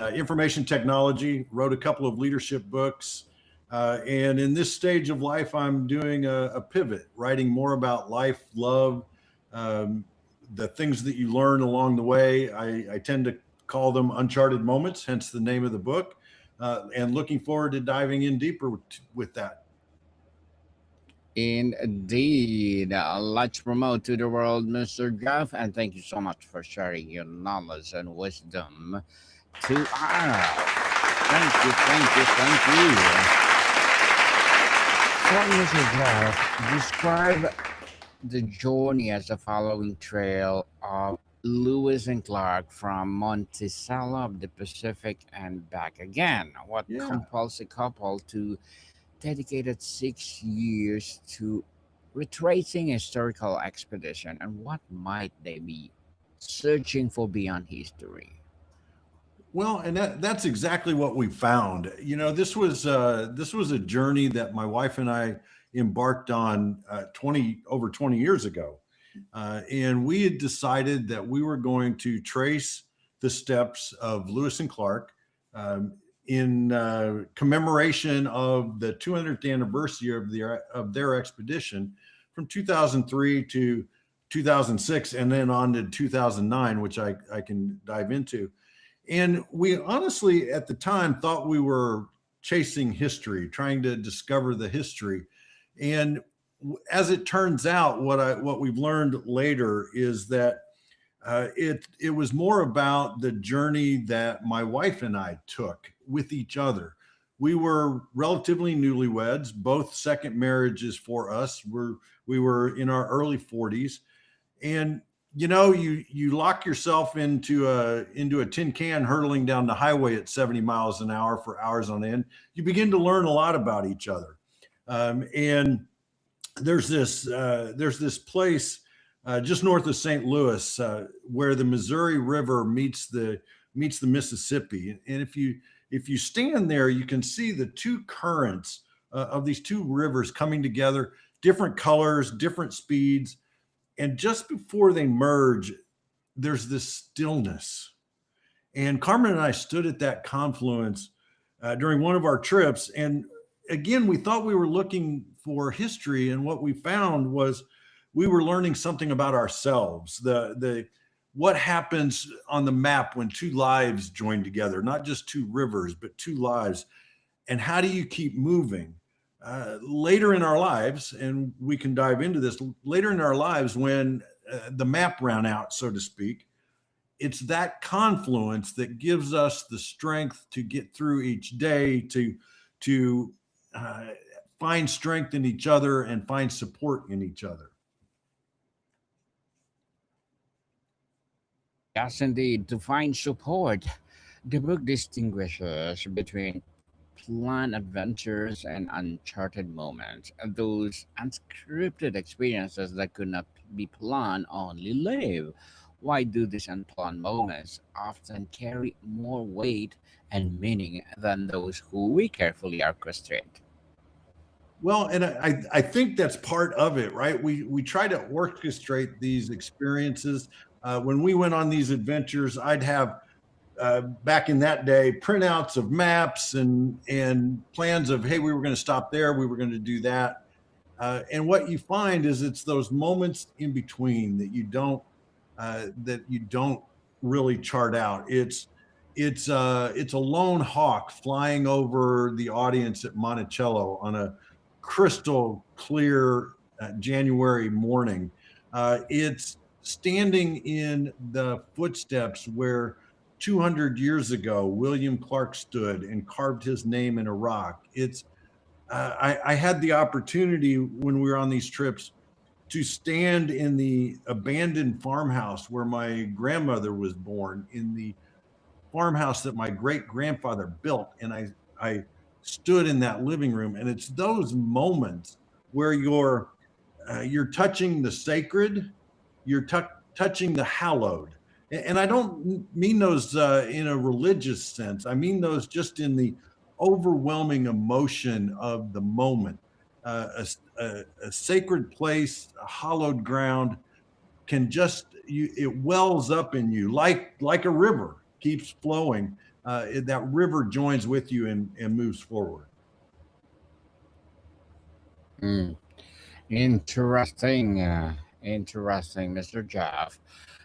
information technology, wrote a couple of leadership books. And in this stage of life, I'm doing a pivot, writing more about life, love, um, the things that you learn along the way. I tend to call them uncharted moments, hence the name of the book. And looking forward to diving in deeper with that. Indeed. Let's promote to the world, Mr. Jeff, and thank you so much for sharing your knowledge and wisdom to us. Thank you, thank you, thank you. So, Mr. Jeff, describe the journey as the following trail of Lewis and Clark from Monticello of the Pacific and back again. What Yeah. compels a couple to dedicated 6 years to retracing a historical expedition, and what might they be searching for beyond history? Well, and that's exactly what we found. This was a journey that my wife and I embarked on 20 years ago, and we had decided that we were going to trace the steps of Lewis and Clark in commemoration of the 200th anniversary of their expedition from 2003 to 2006, and then on to 2009, which I can dive into. And we honestly, at the time, thought we were chasing history, trying to discover the history. And as it turns out, what we've learned later is that it was more about the journey that my wife and I took with each other. We were relatively newlyweds, both second marriages for us. We were in our early 40s, and you lock yourself into a tin can hurtling down the highway at 70 miles an hour for hours on end. You begin to learn a lot about each other. And there's this place just north of St. Louis where the Missouri River meets the Mississippi. And if you stand there, you can see the two currents of these two rivers coming together, different colors, different speeds. And just before they merge, there's this stillness. And Carmen and I stood at that confluence during one of our trips. And again, we thought we were looking for history. And what we found was we were learning something about ourselves. The what happens on the map when two lives join together, not just two rivers, but two lives. And how do you keep moving? Later in our lives, and we can dive into this later in our lives when the map ran out, so to speak, it's that confluence that gives us the strength to get through each day, to uh, find strength in each other and find support in each other. Yes, indeed. To find support, the book distinguishes between planned adventures and uncharted moments, those unscripted experiences that could not be planned, only live. Why do these unplanned moments often carry more weight and meaning than those who we carefully orchestrate? Well, and I think that's part of it, right? We try to orchestrate these experiences. When we went on these adventures, I'd have back in that day printouts of maps and plans of, hey, we were going to stop there, we were going to do that. And what you find is it's those moments in between that you don't really chart out. It's a lone hawk flying over the audience at Monticello on a crystal clear January morning. It's standing in the footsteps where 200 years ago William Clark stood and carved his name in a rock. I had the opportunity when we were on these trips to stand in the abandoned farmhouse where my grandmother was born, in the farmhouse that my great grandfather built, and I stood in that living room, and it's those moments where you're touching the sacred, you're touching the hallowed. And I don't mean those in a religious sense. I mean those just in the overwhelming emotion of the moment. A sacred place, a hallowed ground can just it wells up in you like a river keeps flowing. that river joins with you and moves forward. Mm. Interesting, interesting, Mr. Jeff.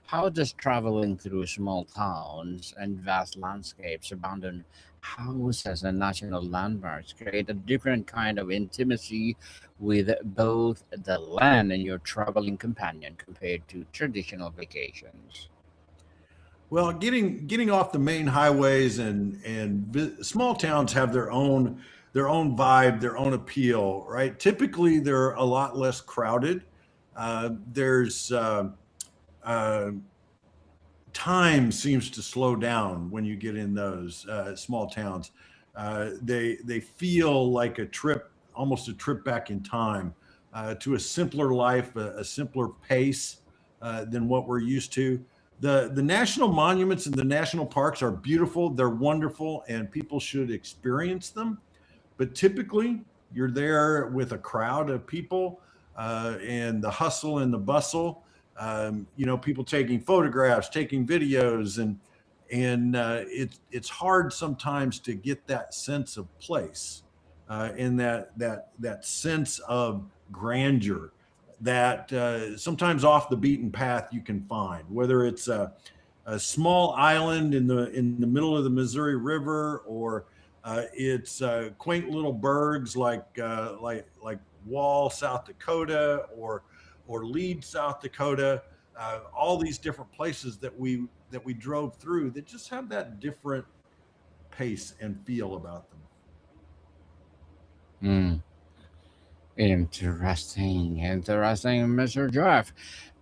How does traveling through small towns and vast landscapes, abandoned houses, and national landmarks create a different kind of intimacy with both the land and your traveling companion compared to traditional vacations? Well, getting off the main highways small towns have their own vibe, their own appeal, right? Typically, they're a lot less crowded. There's uh, Time seems to slow down when you get in those small towns. They feel like a trip, almost a trip back in time to a simpler life, a simpler pace than what we're used to. The national monuments and the national parks are beautiful. They're wonderful, and people should experience them. But typically, you're there with a crowd of people and the hustle and the bustle. People taking photographs, taking videos, and it's hard sometimes to get that sense of place and that sense of grandeur that sometimes off the beaten path you can find, whether it's a small island in the middle of the Missouri River, or it's quaint little burgs like Wall, South Dakota, or Lead, South Dakota. All these different places that we drove through that just have that different pace and feel about them. Mm. Interesting, interesting, Mr. Jeff.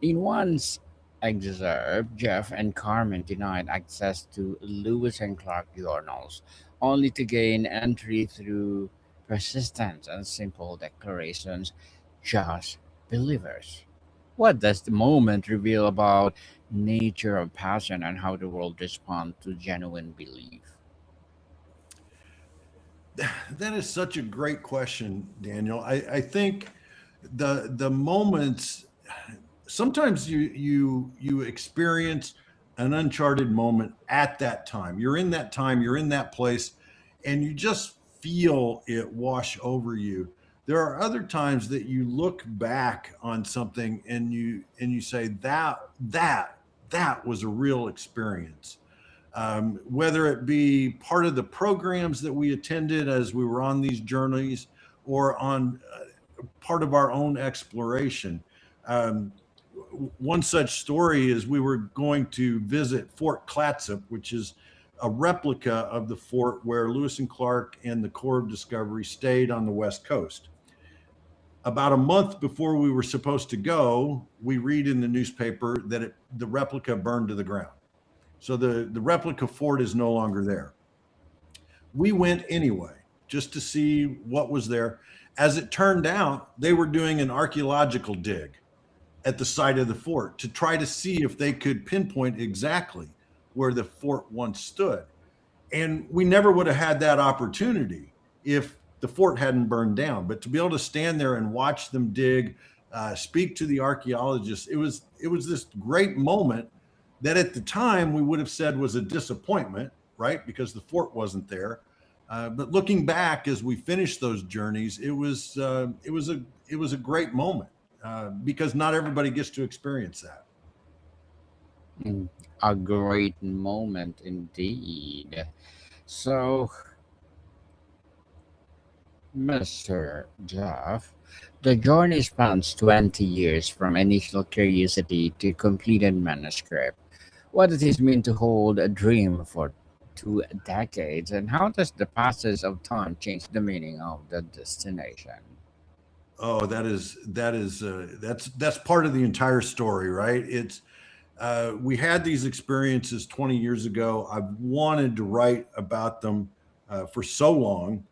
In one's excerpt, Jeff and Carmen denied access to Lewis and Clark journals, only to gain entry through persistence and simple declarations, just believers. What does the moment reveal about nature of passion and how the world responds to genuine belief? That is such a great question, Daniel. I think the moments sometimes you experience an uncharted moment at that time. You're in that time, you're in that place, and you just feel it wash over you. There are other times that you look back on something and you say that was a real experience. Whether it be part of the programs that we attended as we were on these journeys, or on part of our own exploration. Um, One such story is we were going to visit Fort Clatsop, which is a replica of the fort where Lewis and Clark and the Corps of Discovery stayed on the West Coast. About a month before we were supposed to go, we read in the newspaper that the replica burned to the ground. So the replica fort is no longer there. We went anyway, just to see what was there. As it turned out, they were doing an archaeological dig at the site of the fort to try to see if they could pinpoint exactly where the fort once stood. And we never would have had that opportunity if the fort hadn't burned down. But to be able to stand there and watch them dig, speak to the archaeologists, it was this great moment that at the time we would have said was a disappointment, right? Because the fort wasn't there. But looking back as we finished those journeys, it was a great moment because not everybody gets to experience that. Mm, a great moment indeed. So, Mr. Jeff, the journey spans 20 years from initial curiosity to completed manuscript. What does this mean to hold a dream for 2 decades, and how does the passage of time change the meaning of the destination? Oh, that's part of the entire story, right? It's We had these experiences 20 years ago. I've wanted to write about them for so long,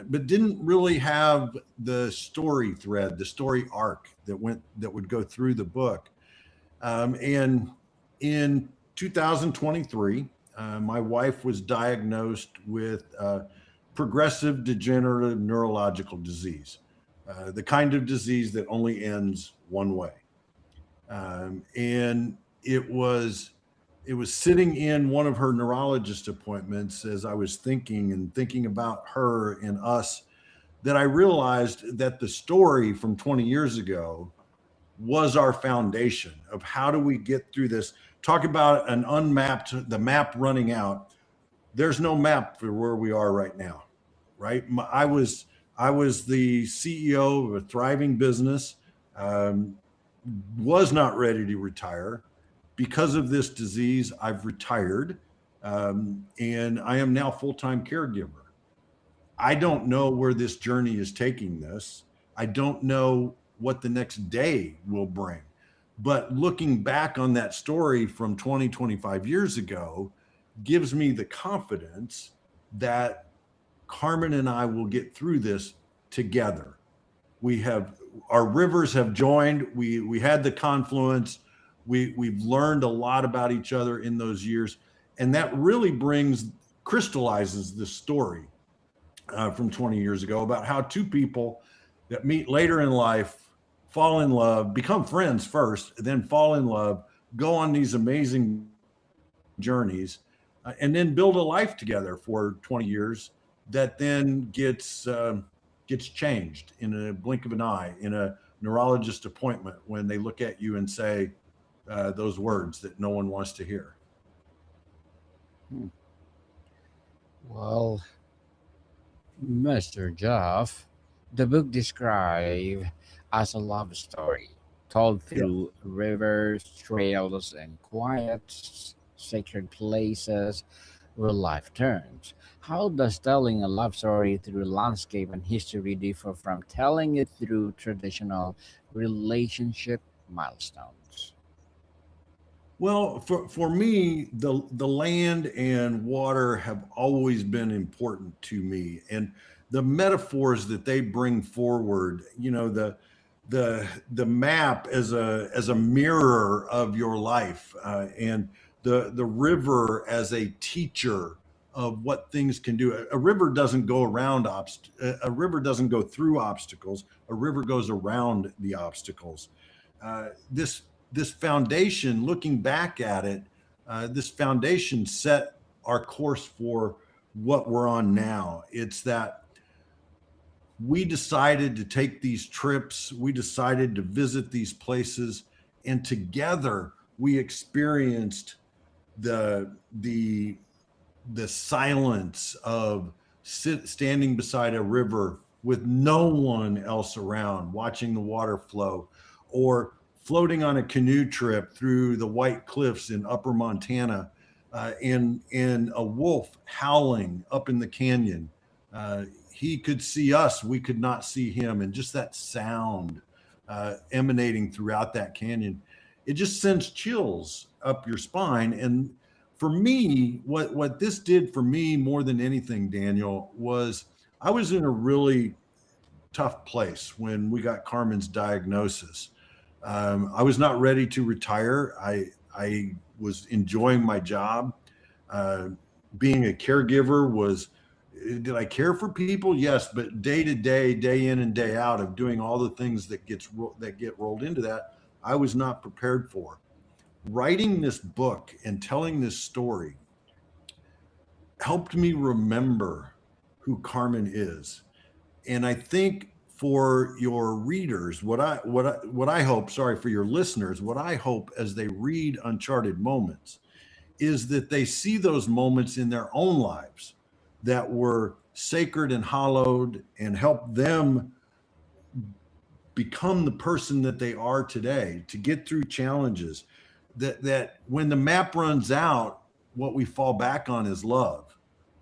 but didn't really have the story thread, the story arc that would go through the book. And in 2023, my wife was diagnosed with progressive degenerative neurological disease, the kind of disease that only ends one way. And it was it was sitting in one of her neurologist appointments as I was thinking about her and us, that I realized that the story from 20 years ago was our foundation of how do we get through this. Talk about an unmapped, the map running out. There's no map for where we are right now, right? I was the CEO of a thriving business, was not ready to retire. Because of this disease, I've retired, and I am now full-time caregiver. I don't know where this journey is taking this. I don't know what the next day will bring. But looking back on that story from 20, 25 years ago gives me the confidence that Carmen and I will get through this together. Our rivers have joined. We had the confluence. We've learned a lot about each other in those years. And that really crystallizes the story from 20 years ago about how two people that meet later in life fall in love, become friends first, then fall in love, go on these amazing journeys, and then build a life together for 20 years that then gets changed in a blink of an eye in a neurologist appointment when they look at you and say those words that no one wants to hear. Well, Mr. Jeff, the book described as a love story told Yeah. through rivers, trails, and quiet, sacred places where life turns. How does telling a love story through landscape and history differ from telling it through traditional relationship milestones? Well, for me, the land and water have always been important to me, and the metaphors that they bring forward, the map as a mirror of your life, and the river as a teacher of what things can do. A river doesn't go around a river doesn't go through obstacles. A river goes around the obstacles. This foundation, looking back at it, this foundation set our course for what we're on now. It's that we decided to take these trips, we decided to visit these places, and together we experienced the silence of standing beside a river with no one else around, watching the water flow, or floating on a canoe trip through the White Cliffs in upper Montana, and a wolf howling up in the canyon. He could see us, we could not see him, and just that sound emanating throughout that canyon, it just sends chills up your spine. And for me, what this did for me more than anything, Daniel, was I was in a really tough place when we got Carmen's diagnosis. I was not ready to retire. I was enjoying my job. Being a caregiver did I care for people? Yes, but day to day, day in and day out of doing all the things that get rolled into that, I was not prepared for. Writing this book and telling this story helped me remember who Carmen is. And I think for your readers, what I hope, sorry, for your listeners, what I hope as they read Uncharted Moments is that they see those moments in their own lives that were sacred and hallowed and help them become the person that they are today, to get through challenges, that when the map runs out, what we fall back on is love.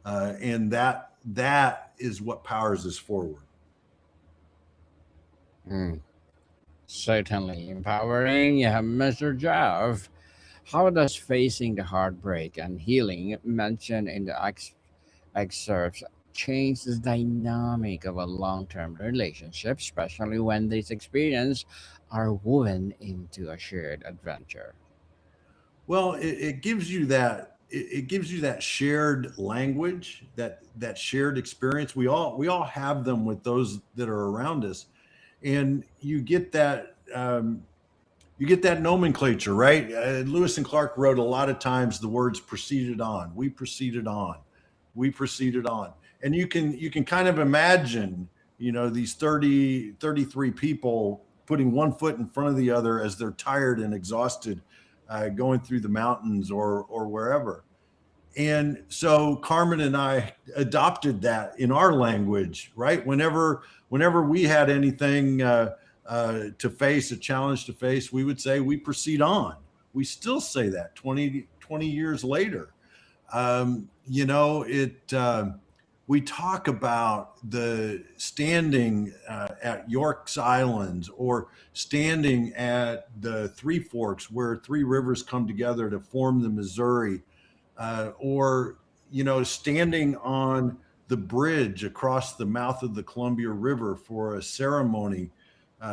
And that is what powers us forward. Certainly empowering, Mr. Jeff. How does facing the heartbreak and healing mentioned in the excerpts change the dynamic of a long-term relationship, especially when these experiences are woven into a shared adventure? Well, it gives you that shared language, that shared experience. We all have them with those that are around us, and you get that. You get that nomenclature, right? Lewis and Clark wrote a lot of times the words proceeded on. We proceeded on. We proceeded on. And you can kind of imagine, these 33 people putting one foot in front of the other as they're tired and exhausted, going through the mountains or wherever. And so Carmen and I adopted that in our language, right? Whenever we had anything to face, a challenge to face, we would say we proceed on. We still say that 20 years later. It. We talk about the standing at York's Islands, or standing at the Three Forks, where three rivers come together to form the Missouri, or standing on the bridge across the mouth of the Columbia River for a ceremony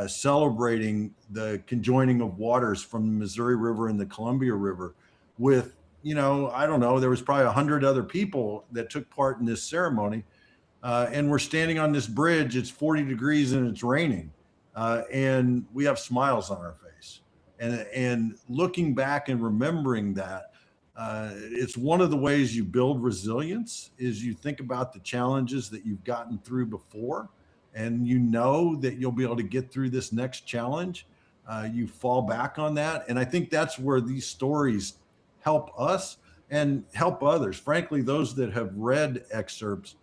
celebrating the conjoining of waters from the Missouri River and the Columbia River, with, I don't know, there was probably 100 other people that took part in this ceremony. And we're standing on this bridge. It's 40 degrees and it's raining, and we have smiles on our face. And looking back and remembering that, it's one of the ways you build resilience, is you think about the challenges that you've gotten through before, and you know that you'll be able to get through this next challenge. You fall back on that. And I think that's where these stories help us and help others. Frankly, those that have read excerpts,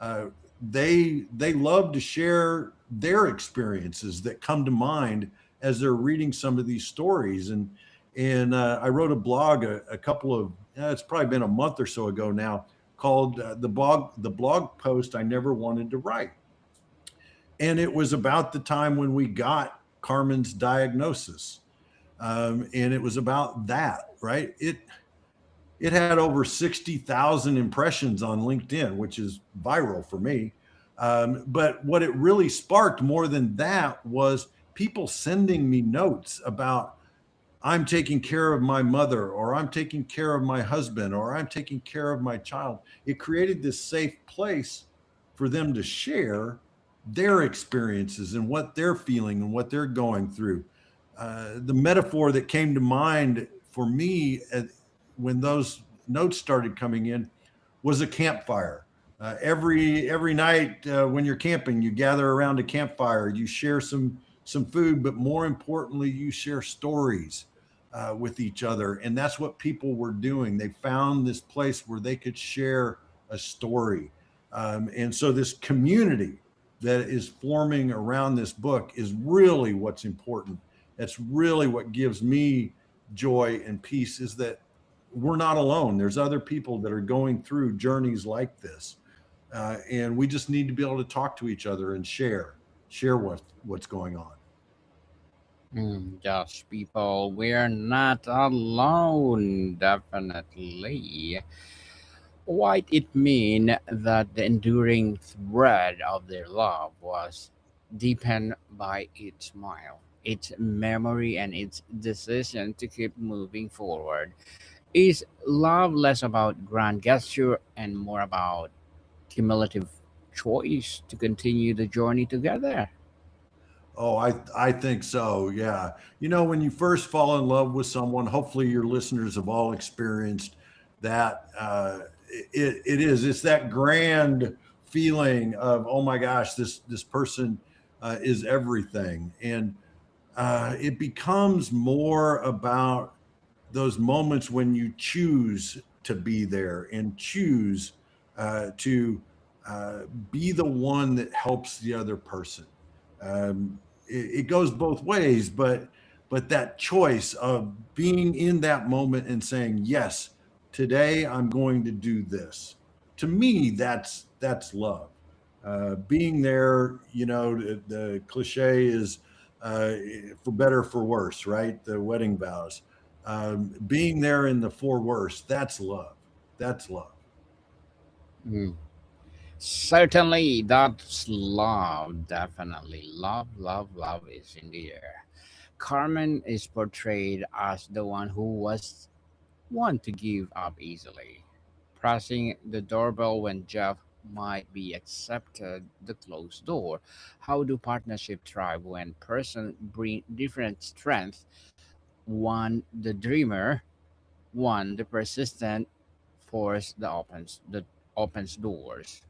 uh, they love to share their experiences that come to mind as they're reading some of these stories. And I wrote a blog a couple of it's probably been a month or so ago now, called the blog post I never wanted to write. And it was about the time when we got Carmen's diagnosis. And it was about that, right? It had over 60,000 impressions on LinkedIn, which is viral for me. But what it really sparked more than that was people sending me notes about, I'm taking care of my mother, or I'm taking care of my husband, or I'm taking care of my child. It created this safe place for them to share their experiences and what they're feeling and what they're going through. The metaphor that came to mind for me when those notes started coming in was a campfire. Every night when you're camping, you gather around a campfire, you share some food, but more importantly, you share stories with each other. And that's what people were doing. They found this place where they could share a story. And so this community that is forming around this book is really what's important. That's really what gives me joy and peace, is that we're not alone. There's other people that are going through journeys like this. And we just need to be able to talk to each other and share what's going on. Yes, people, we're not alone, definitely. What it mean that the enduring thread of their love was deepened by its smile, its memory, and its decision to keep moving forward. Is love less about grand gesture and more about cumulative choice to continue the journey together? Oh, I think so. Yeah. When you first fall in love with someone, hopefully your listeners have all experienced that. It's that grand feeling of, oh my gosh, this person is everything. And it becomes more about those moments when you choose to be there and choose to be the one that helps the other person. It goes both ways, but that choice of being in that moment and saying, yes, today I'm going to do this. To me, that's love. Being there, the cliche is for better, for worse, right? The wedding vows. Being there in the for worse, that's love. That's love. Mm. Certainly, that's love. Definitely. Love, love, love is in the air. Carmen is portrayed as the one who was one to give up easily, pressing the doorbell when Jeff might be accepted the closed door. How do partnership thrive when person bring different strength? One the dreamer, one the persistent force the opens doors.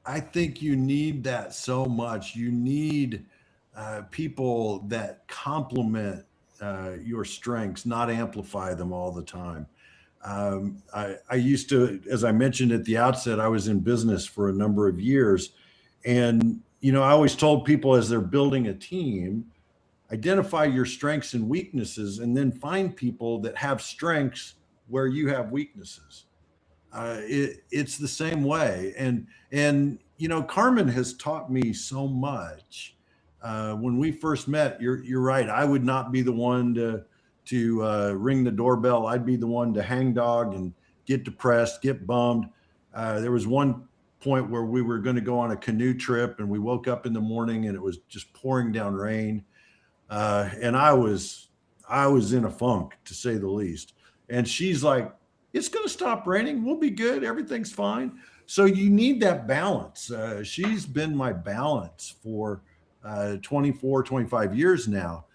I think you need that so much. You need people that complement your strengths, not amplify them all the time. I used to, as I mentioned at the outset, I was in business for a number of years. And, I always told people as they're building a team, identify your strengths and weaknesses, and then find people that have strengths where you have weaknesses. It's the same way, and Carmen has taught me so much. When we first met, you're right. I would not be the one to ring the doorbell. I'd be the one to hang dog and get depressed, get bummed. There was one point where we were going to go on a canoe trip, and we woke up in the morning and it was just pouring down rain, and I was in a funk, to say the least. And she's like, "It's going to stop raining. We'll be good. Everything's fine." So you need that balance. She's been my balance for 24, 25 years now.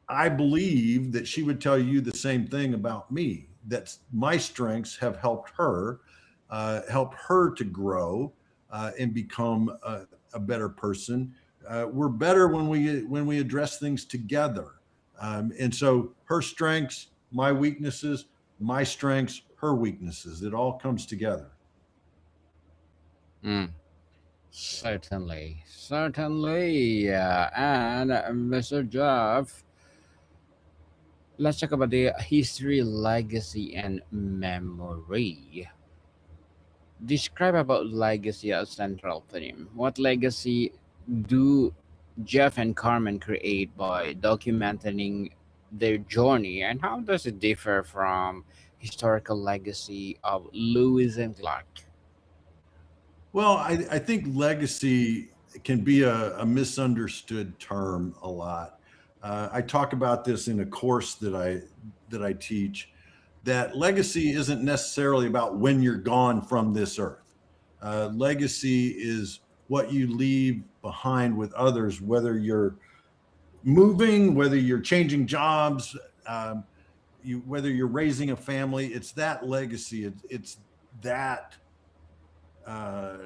I believe that she would tell you the same thing about me. That my strengths have helped her to grow and become a better person. We're better when we address things together. And so her strengths, my weaknesses, my strengths, her weaknesses. It all comes together. Mm, certainly, certainly. And Mr. Jeff, let's talk about the history, legacy, and memory. Describe about legacy as central theme. What legacy do Jeff and Carmen create by documenting their journey, and how does it differ from historical legacy of Lewis and Clark? Well, I think legacy can be a misunderstood term a lot. I talk about this in a course that I teach. That legacy isn't necessarily about when you're gone from this earth. Legacy is what you leave behind with others, whether you're moving, whether you're changing jobs, whether you're raising a family. It's that legacy. It's that uh,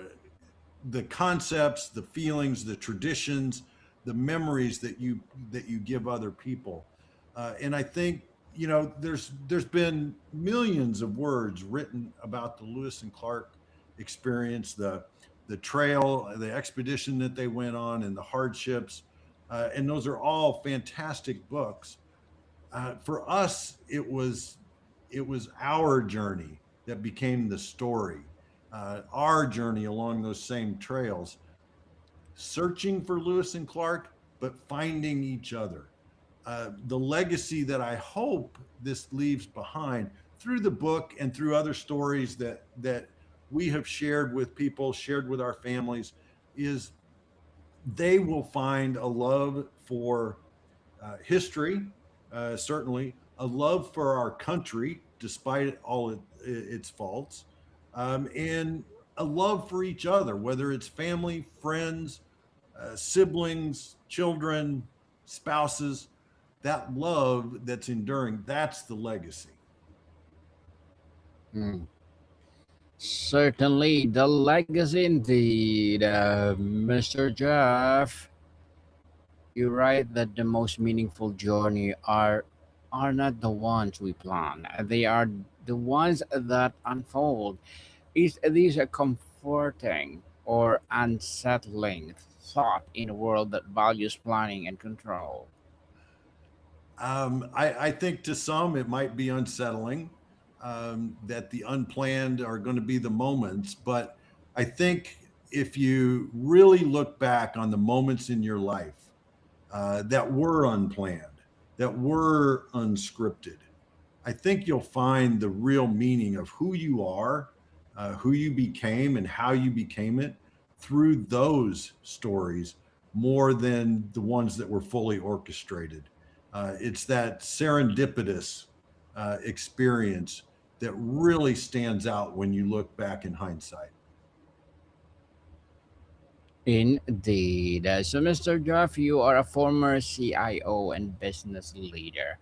the concepts, the feelings, the traditions, the memories that you give other people. And I think there's been millions of words written about the Lewis and Clark experience, the trail, the expedition that they went on, and the hardships. And those are all fantastic books. For us, it was our journey that became the story. Our journey along those same trails, searching for Lewis and Clark, but finding each other. The legacy that I hope this leaves behind through the book and through other stories that we have shared with people, shared with our families, is they will find a love for history, certainly a love for our country, despite all its faults, and a love for each other, whether it's family, friends, siblings, children, spouses. That love that's enduring, that's the legacy. Mm, certainly, the legacy indeed. Mr. Jeff, you write that the most meaningful journey are not the ones we plan. They are the ones that unfold. Is this a comforting or unsettling thought in a world that values planning and control? I think to some it might be unsettling that the unplanned are going to be the moments, but I think if you really look back on the moments in your life that were unplanned, that were unscripted, I think you'll find the real meaning of who you are, who you became, and how you became it through those stories more than the ones that were fully orchestrated. It's that serendipitous experience that really stands out when you look back in hindsight. Indeed. So, Mr. Jeff, you are a former CIO and business leader.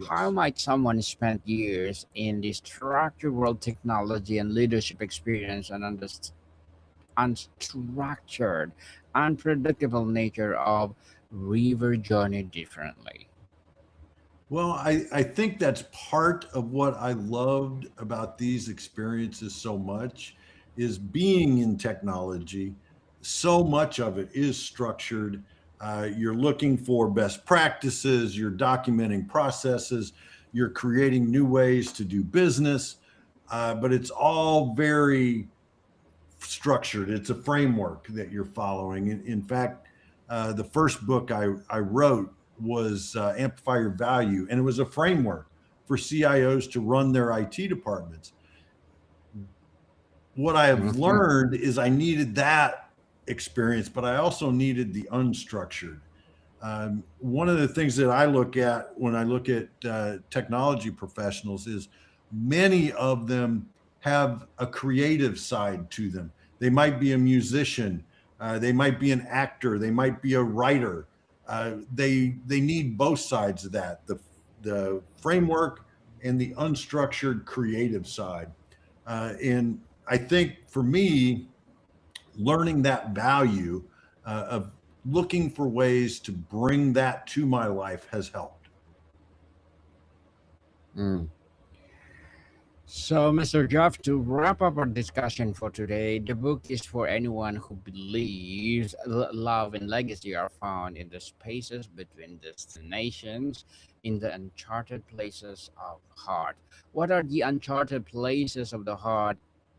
How Yes. might someone spend years in the structured world technology and leadership experience and unstructured, unpredictable nature of river journey differently? Well, I think that's part of what I loved about these experiences so much is being in technology. So much of it is structured. You're looking for best practices, you're documenting processes, you're creating new ways to do business, but it's all very structured. It's a framework that you're following. In fact, the first book I wrote was Amplify Your Value, and it was a framework for CIOs to run their IT departments. What I have Mhm. learned is I needed that experience, but I also needed the unstructured. One of the things that I look at when I look at technology professionals is many of them have a creative side to them. They might be a musician, they might be an actor, they might be a writer. They need both sides of that, the framework and the unstructured creative side. And I think for me, learning that value of looking for ways to bring that to my life has helped. Mm. So, Mr. Jeff, to wrap up our discussion for today, the book is for anyone who believes love and legacy are found in the spaces between destinations, in the uncharted places of heart. What are the uncharted places of the heart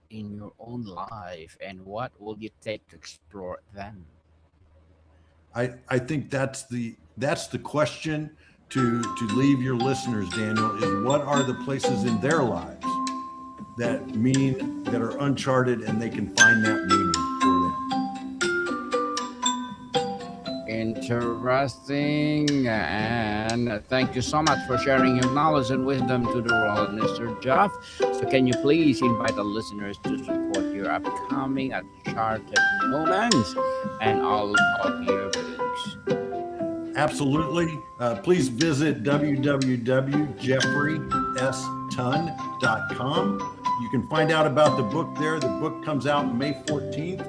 in your own life, and what will you take to explore them? I think that's the question to leave your listeners, Daniel, is what are the places in their lives that are uncharted and they can find that meaning for them. Interesting. And thank you so much for sharing your knowledge and wisdom to the world, Mr. Jeff. So, can you please invite the listeners to support your upcoming Uncharted Moments and all of your books? Absolutely. Please visit www.jeffreystun.com. You can find out about the book there. The book comes out May 14th.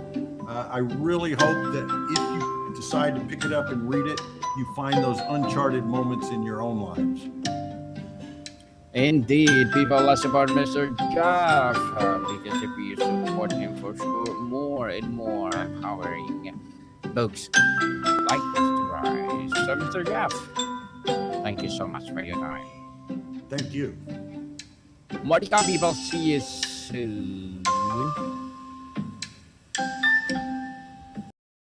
I really hope that if you decide to pick it up and read it, you find those uncharted moments in your own lives. Indeed, people, let's support Mr. Jeff because if you support him for sure, more and more empowering books like this to rise. So, Mr. Jeff, thank you so much for your time. Thank you. More to come, people. See you soon.